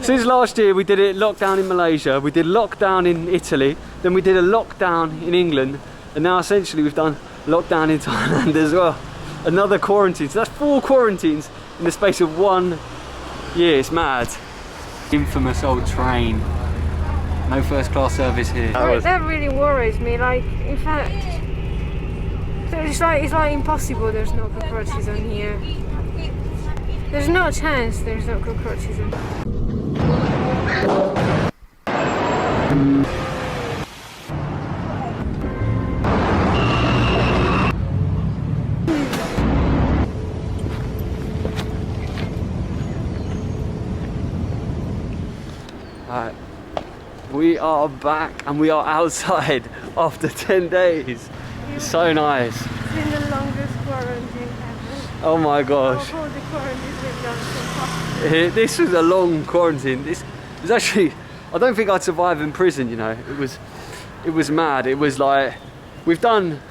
Since last year we did it lockdown in Malaysia, we did lockdown in Italy, then we did a lockdown in England, and now essentially we've done lockdown in Thailand as well. Another quarantine, so that's 4 quarantines in the space of 1 year. It's mad. Infamous old train. No first class service here. That really worries me. Like, in fact, it's like impossible. There's no cockroaches on here. There's no chance there's no cockroaches on here. Alright, we are back and we are outside after 10 days. It's so nice. It's been the longest quarantine ever. Oh my gosh. All the quarantines we've done so far. This was a long quarantine. This was actually, I don't think I'd survive in prison, you know. It was mad. It was like, we've done,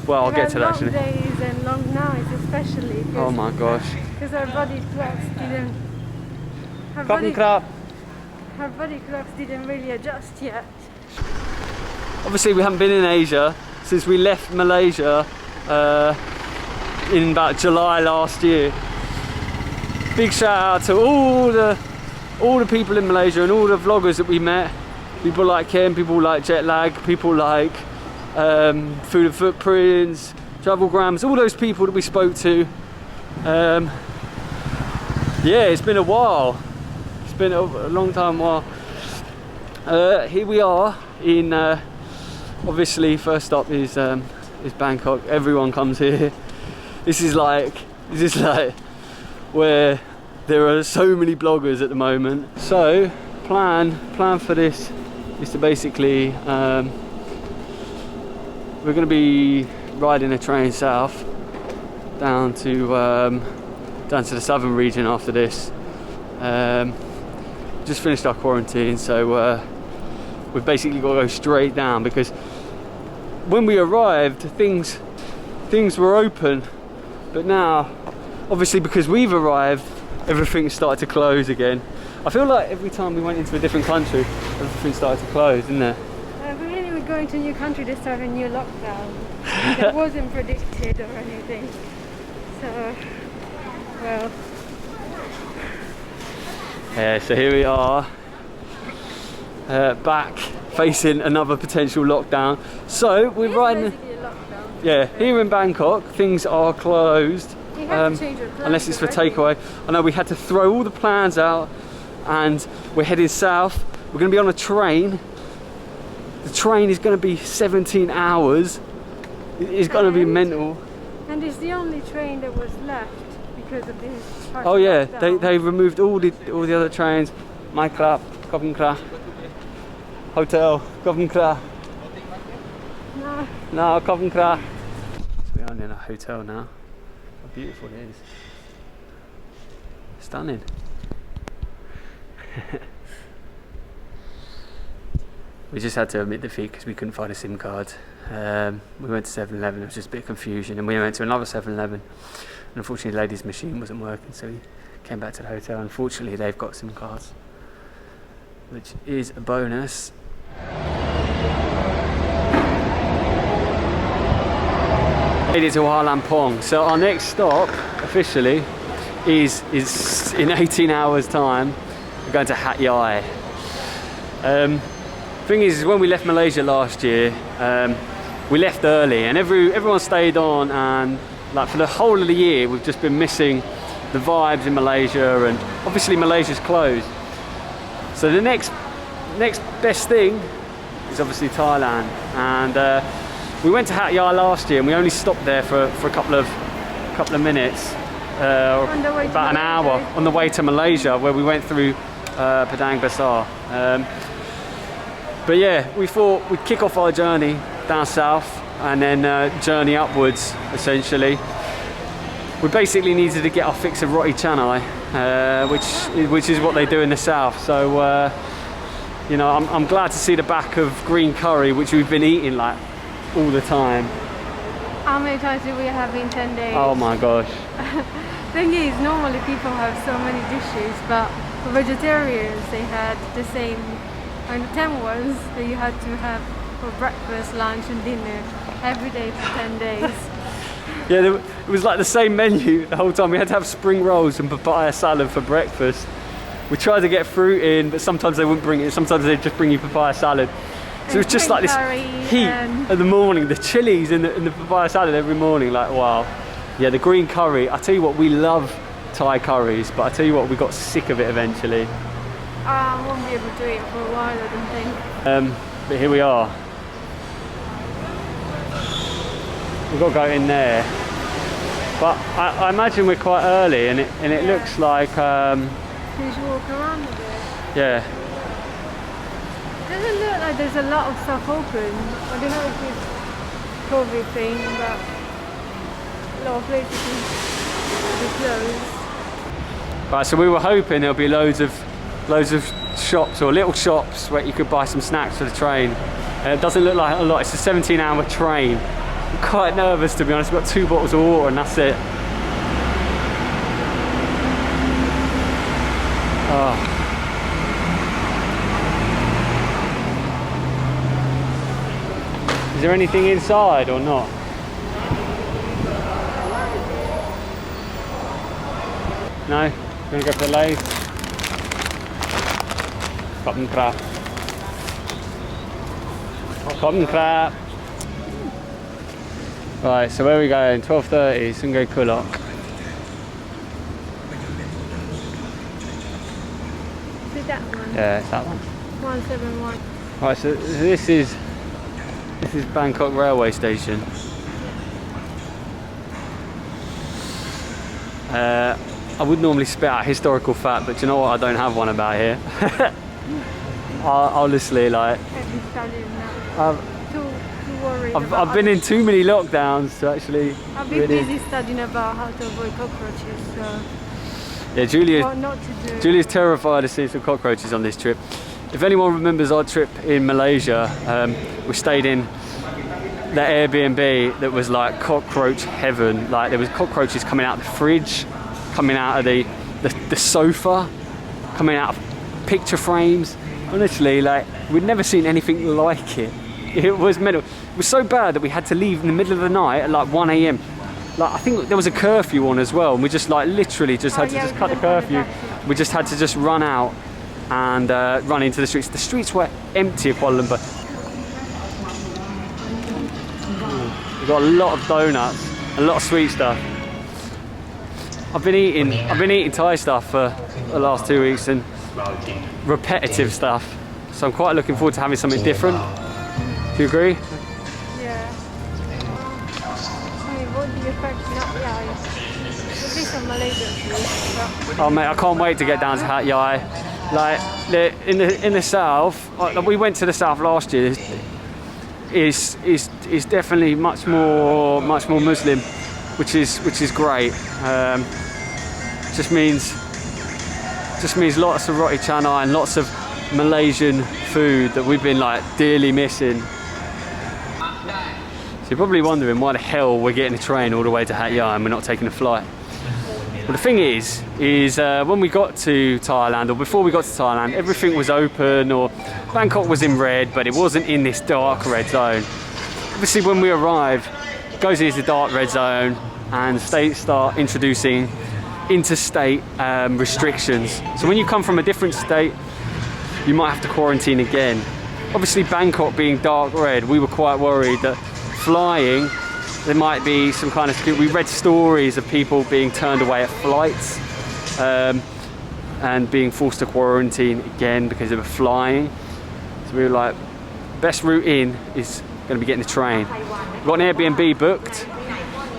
well, I'll get to that actually. Long days and long nights especially. Oh my gosh. Because our body clocks didn't, our body clocks didn't really adjust yet. Obviously we haven't been in Asia since we left Malaysia in about July last year. Big shout out to all the people in Malaysia and all the vloggers that we met. People like Ken, people like Jetlag, people like Food and Footprints, Travelgrams, all those people that we spoke to. Yeah, it's been a while. It's been a long time while. Here we are in, obviously first stop is Bangkok. Everyone comes here. This is like where there are so many bloggers at the moment. So plan for this is to basically we're going to be riding a train south down to the southern region after this. Just finished our quarantine, so we've basically got to go straight down, because when we arrived things were open, but now obviously because we've arrived everything's started to close again. I feel like every time we went into a different country everything started to close, didn't it? Really, we're going to a new country to start a new lockdown. That wasn't predicted or anything, so well. Yeah, so here we are, back facing another potential lockdown. So we're riding. Yeah, here in Bangkok, things are closed unless it's for takeaway. I know we had to throw all the plans out, and we're heading south. We're going to be on a train. The train is going to be 17 hours. It's going to be mental. And it's the only train that was left because of this. Oh yeah, they removed all the other trains. My club, Govan Kra, hotel, Govan Kra. No, Govan Kra. So we are in a hotel now. How beautiful it is. Stunning. We just had to admit defeat because we couldn't find a SIM card. We went to 7-Eleven, there was just a bit of confusion, and we went to another 7-Eleven. And unfortunately, the lady's machine wasn't working, so we came back to the hotel. Unfortunately, they've got SIM cards, which is a bonus. Made it to Hua Lamphong. So our next stop, officially, is in 18 hours' time. We're going to Hat Yai. Thing is, when we left Malaysia last year, we left early, and everyone stayed on, and like for the whole of the year we've just been missing the vibes in Malaysia, and obviously Malaysia's closed. So the next best thing is obviously Thailand, and we went to Hat Yai last year and we only stopped there for a couple of minutes, about an hour on the way to Malaysia, where we went through Padang Besar. But yeah, we thought we'd kick off our journey down south and then journey upwards, essentially. We basically needed to get our fix of roti canai, which is what they do in the south. So, you know, I'm glad to see the back of green curry, which we've been eating like all the time. How many times did we have in 10 days? Oh my gosh. Thing is, normally people have so many dishes, but For vegetarians, they had the same kind of 10 ones that you had to have for breakfast, lunch and dinner every day for 10 days. Yeah, it was like the same menu the whole time. We had to have spring rolls and papaya salad for breakfast. We tried to get fruit in, but sometimes they wouldn't bring it. Sometimes they'd just bring you papaya salad. So it was just like this heat in the morning, the chilies in the papaya salad every morning, like wow. Yeah, the green curry, I tell you what, we love Thai curries, but I tell you what, we got sick of it eventually. I won't be able to eat it for a while, I don't think. But here we are. We've got to go in there. But I imagine we're quite early and it looks like... You should walk around a bit. Yeah. Doesn't look like there's a lot of stuff open. I don't know if it's COVID thing, but a lot of places will be closed. Right, so we were hoping there'll be loads of shops or little shops where you could buy some snacks for the train. It doesn't look like a lot. It's a 17-hour train. I'm quite nervous, to be honest. We've got 2 bottles of water and that's it. Oh. Is there anything inside or not? No? You want to go for the Lays? Cotton crab. Cotton crab. Right, so where are we going? 12:30, Sungai Kolok. Is that one? Yeah, it's that one. 171. Right, so this is Bangkok railway station. I would normally spit out historical fact, but do you know what? I don't have one about here. Honestly, like Have you studied now? Too worried about I've been in too many lockdowns to actually. I've been busy studying about how to avoid cockroaches. So Yeah, what not to do. Julia's terrified to see some cockroaches on this trip. If anyone remembers our trip in Malaysia, we stayed in that Airbnb that was like cockroach heaven. Like there was cockroaches coming out of the fridge, coming out of the sofa, coming out of picture frames. Honestly, like we'd never seen anything like it. It was mental. It was so bad that we had to leave in the middle of the night at like 1 AM. Like I think there was a curfew on as well, and we just like literally just had to just cut the curfew. We just had to just run out and run into the streets. The streets were empty of Kuala Lumpur. We've got a lot of donuts, a lot of sweet stuff. I've been eating Thai stuff for the last 2 weeks and repetitive stuff. So I'm quite looking forward to having something different. Do you agree? Yeah. Hey, what do you expect? At least in Malaysia. Oh mate, I can't wait to get down to Hat Yai. Like in the south, we went to the south last year. Is definitely much more Muslim, which is great. Just means lots of roti canai and lots of Malaysian food that we've been like dearly missing. So you're probably wondering why the hell we're getting a train all the way to Hat Yai and we're not taking a flight. Well, the thing is when we got to Thailand, or before we got to Thailand, everything was open, or Bangkok was in red, but it wasn't in this dark red zone. Obviously, when we arrive, it goes into the dark red zone, and states start introducing interstate restrictions. So when you come from a different state, you might have to quarantine again. Obviously, Bangkok being dark red, we were quite worried that flying, there might be some kind of... We read stories of people being turned away at flights and being forced to quarantine again because they were flying. So we were like, best route in is going to be getting the train. We've got an Airbnb booked.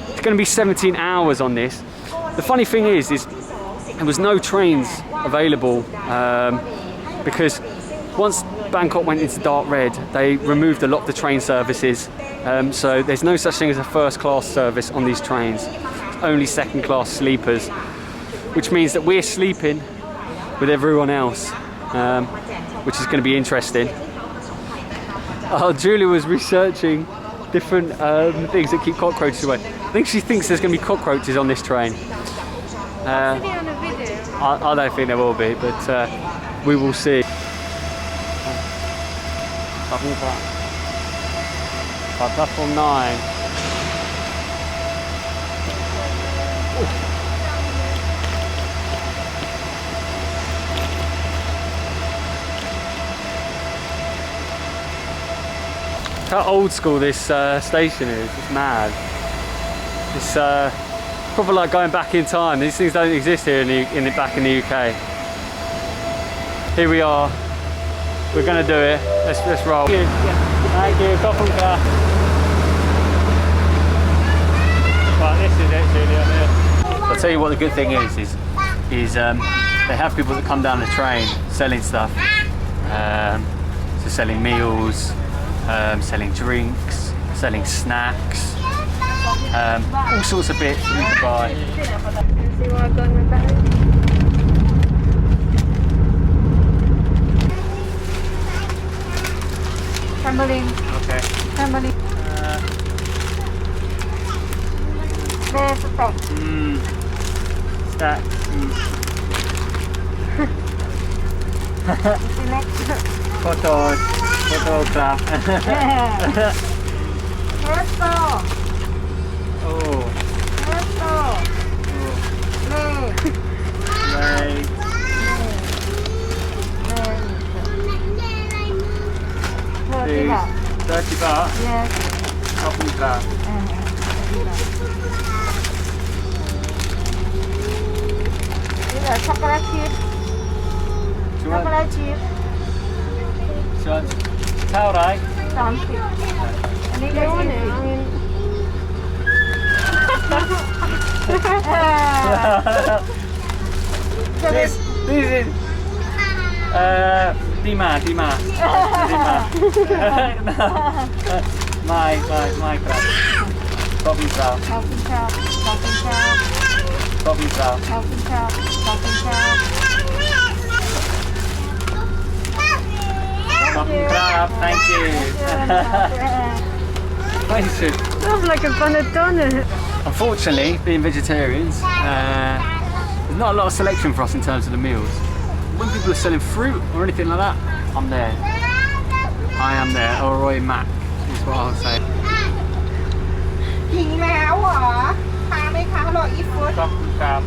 It's going to be 17 hours on this. The funny thing is there was no trains available because once Bangkok went into dark red, they removed a lot of the train services. So there's no such thing as a first class service on these trains. It's only second class sleepers, which means that we're sleeping with everyone else, which is going to be interesting. Julia was researching different things that keep cockroaches away. I think she thinks there's going to be cockroaches on this train. On a video. I don't think there will be, but we will see. Platform 9. How old school this station is. It's mad. It's probably like going back in time. These things don't exist here back in the UK. Here we are. We're gonna do it. Let's roll. Thank you. Thank you. Right, this is it, Julia. I'll tell you what the good thing is they have people that come down the train selling stuff. So selling meals, selling drinks, selling snacks, all sorts of bits you can buy. See what I've got in my bag? Trampoline. Okay. Trampoline. There's a stack. Stacks. Photos. Photograph. Let's go. Oh. Let's go. Right. 30 baht. 30 baht. Yes. Photograph. นี่เหรอช็อกโกแลตชีสช็อกโกแลตชีส เท่าไหร 30อันนี้ก็40 This is Dima. My crap. Bobby crap. ขอบคุณครับขอบคุณครับ Bobby crap. ขอบคุณครับขอบคุณครับ Bobby crap. Thank you. Thank you. Smells like a panettone. Unfortunately, being vegetarians, there's not a lot of selection for us in terms of the meals. When people are selling fruit or anything like that, I'm there. I am there. Roy Mac is what I'll say. หิงแล้วเหรอพาไหมคะรออีฟฟู้ด ครับ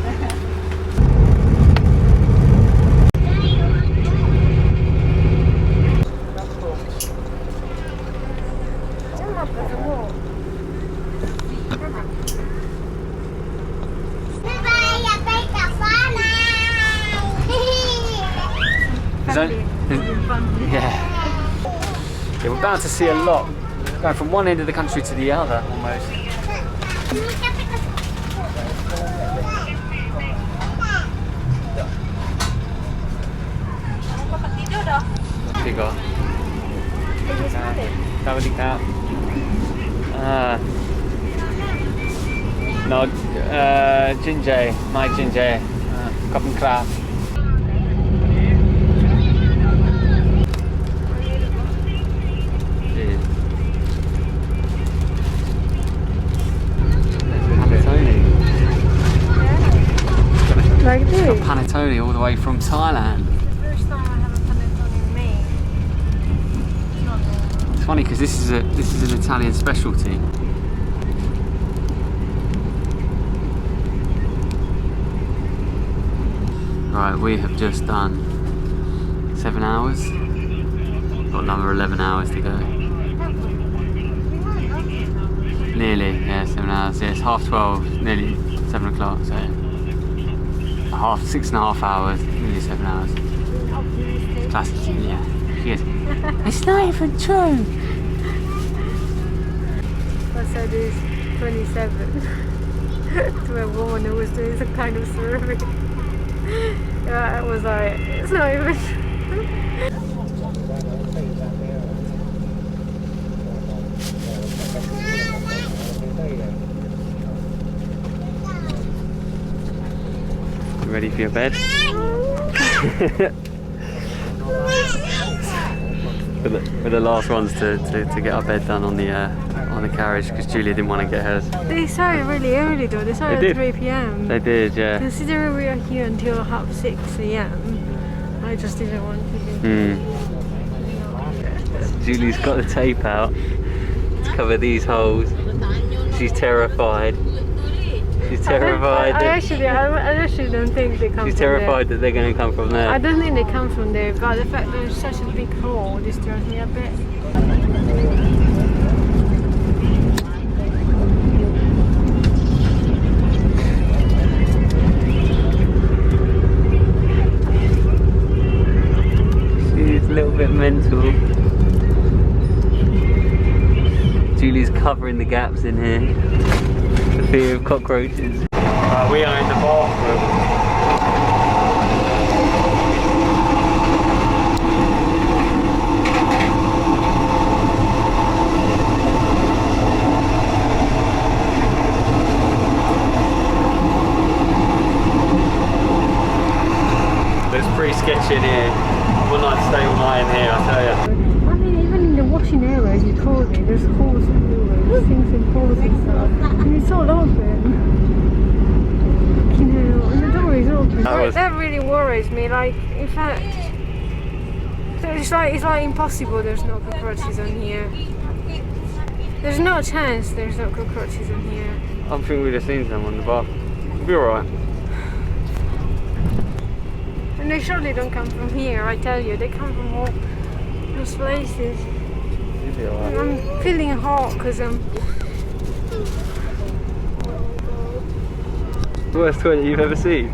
Yeah, we're bound to see a lot, going from one end of the country to the other almost. Bigger. No, ginger, my ginger, cup and crab. Like this. Panettone all the way from Thailand. First time I have a panettone made. It's funny because this is an Italian specialty. Right, we have just done 7 hours. Got another 11 hours to go. Nearly, yeah, 7 hours. Yeah, it's 12:30, nearly 7 o'clock. So 6.5 hours, nearly 7 hours. Classic, yeah. She goes, it's not even true. I said it's 27 to a woman who was doing some kind of survey. Yeah, I was like, it's not even true. You ready for your bed? We're the last ones to get our bed done on the carriage because Julia didn't want to get hers. They started really early though. They started at 3 p.m. They did, yeah. Considering we were here until 6 a.m. I just didn't want to do. Julie's got the tape out to cover these holes. She's terrified. She's terrified. I actually don't think they come. She's from terrified there. that they're going to come from there. I don't think they come from there, but the fact that there's such a big hole disturbs me a bit. She's a little bit mental. Julie's covering the gaps in here for fear of cockroaches. We are in the bathroom. It's pretty sketchy in here. I would like to stay all night in here, I tell you. I mean, even in the washing area, as you told me, there's holes everywhere. There's things in holes and stuff. And it's all open. And the door is open. That really worries me. Like, in fact, it's like impossible. There's no cockroaches on here. There's no chance there's no cockroaches on here. I think we'd have seen some on the bar. We'll be alright. And they surely don't come from here. I tell you, they come from all those places. You'll be alright. I'm feeling hot because I'm. Worst toilet you've ever seen?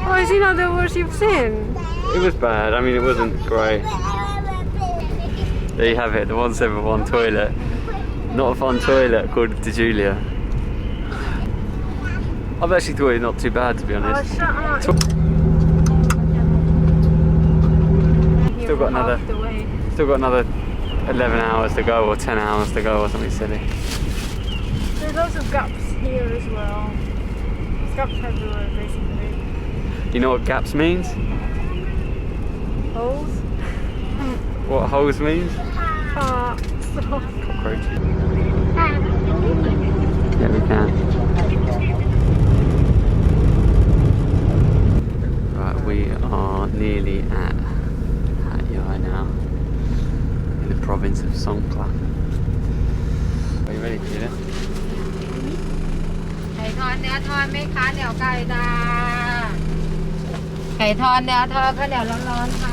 Oh, is it not the worst you've seen? It was bad. I mean, it wasn't great. There you have it, the 171 toilet. Not a fun toilet, according to Julia. I've actually thought it not too bad, to be honest. Oh, shut up. Still got another 11 hours to go, or 10 hours to go, or something silly. There's lots of gaps here as well. There's gaps everywhere, basically. You know what gaps means? Holes? What holes means? Stop. Cockroaches. Yeah, we can. Right, we are nearly at Yai now, in the province of Songkhla. Are you ready, Julia? ไก่ทอดเนื้อทอดไหมคะเดี๋ยวไก่จ้าไก่ทอดเนื้อทอดก็เดี๋ยวร้อนๆค่ะ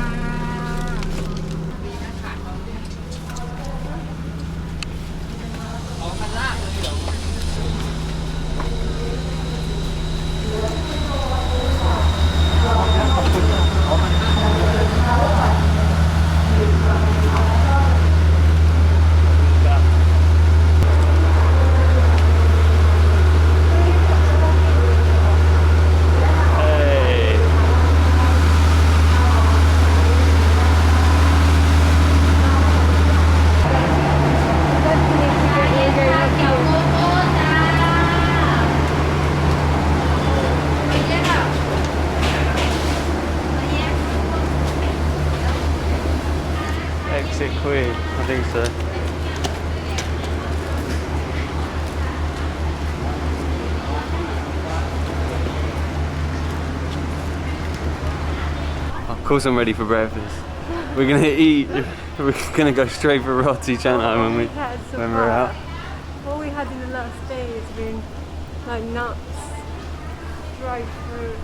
Quid, I think so. Of course I'm ready for breakfast. We're gonna eat, we're gonna go straight for roti canai when we're out. All we had in the last day has been like nuts, dried fruit,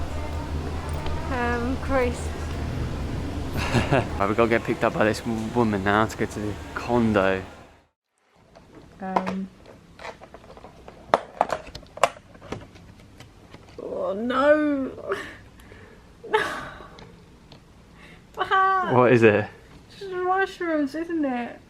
crisps. Right, we've got to get picked up by this woman now to go to the condo. Oh no! What is it? It's just mushrooms, isn't it?